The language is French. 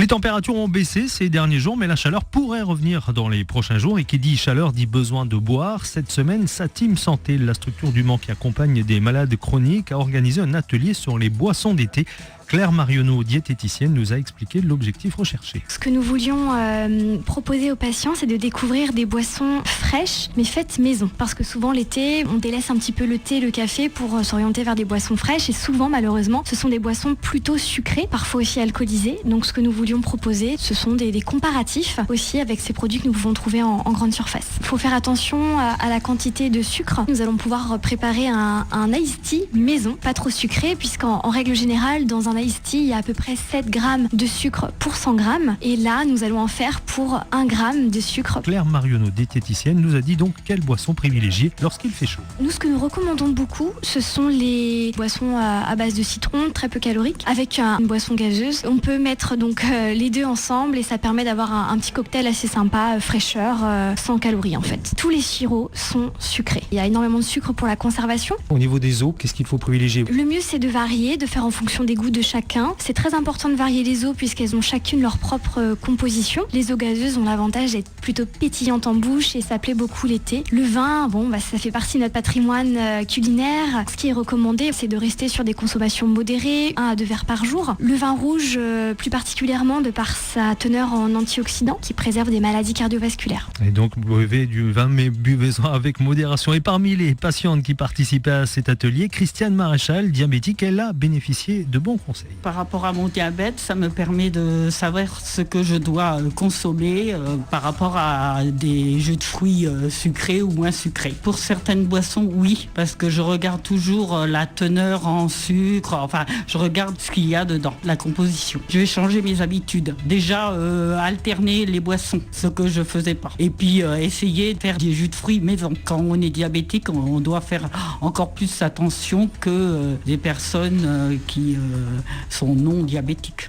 Les températures ont baissé ces derniers jours, mais la chaleur pourrait revenir dans les prochains jours. Et qui dit chaleur dit besoin de boire. Cette semaine, sa team santé, la structure du Mans qui accompagne des malades chroniques, a organisé un atelier sur les boissons d'été. Claire Marionneau, diététicienne, nous a expliqué l'objectif recherché. Ce que nous voulions proposer aux patients, c'est de découvrir des boissons fraîches, mais faites maison. Parce que souvent l'été, on délaisse un petit peu le thé, le café pour s'orienter vers des boissons fraîches. Et souvent, malheureusement, ce sont des boissons plutôt sucrées, parfois aussi alcoolisées. Donc ce que nous voulions proposer, ce sont des comparatifs aussi avec ces produits que nous pouvons trouver en grande surface. Il faut faire attention à la quantité de sucre. Nous allons pouvoir préparer un iced tea maison, pas trop sucré, puisqu'en règle générale, dans un iced tea, il y a à peu près 7 grammes de sucre pour 100 grammes. Et là, nous allons en faire pour 1 gramme de sucre. Claire Marionneau, diététicienne, nous a dit donc quelle boisson privilégier lorsqu'il fait chaud. Nous, ce que nous recommandons beaucoup, ce sont les boissons à base de citron, très peu caloriques, avec une boisson gazeuse. On peut mettre donc les deux ensemble et ça permet d'avoir un petit cocktail assez sympa, fraîcheur, sans calories en fait. Tous les sirops sont sucrés. Il y a énormément de sucre pour la conservation. Au niveau des eaux, qu'est-ce qu'il faut privilégier ? Le mieux, c'est de varier, de faire en fonction des goûts de chacun. C'est très important de varier les eaux puisqu'elles ont chacune leur propre composition. Les eaux gazeuses ont l'avantage d'être plutôt pétillantes en bouche et ça plaît beaucoup l'été. Le vin, ça fait partie de notre patrimoine culinaire. Ce qui est recommandé, c'est de rester sur des consommations modérées, 1 à 2 verres par jour. Le vin rouge, plus particulièrement de par sa teneur en antioxydants qui préserve des maladies cardiovasculaires. Et donc, buvez du vin, mais buvez-en avec modération. Et parmi les patientes qui participaient à cet atelier, Christiane Maréchal, diabétique, elle a bénéficié de bons conseils. Par rapport à mon diabète, ça me permet de savoir ce que je dois consommer par rapport à des jus de fruits sucrés ou moins sucrés. Pour certaines boissons, oui, parce que je regarde toujours la teneur en sucre, je regarde ce qu'il y a dedans, la composition. Je vais changer mes habitudes. Déjà, alterner les boissons, ce que je faisais pas. Et puis, essayer de faire des jus de fruits maison. Quand on est diabétique, on doit faire encore plus attention que des personnes qui sont non diabétiques.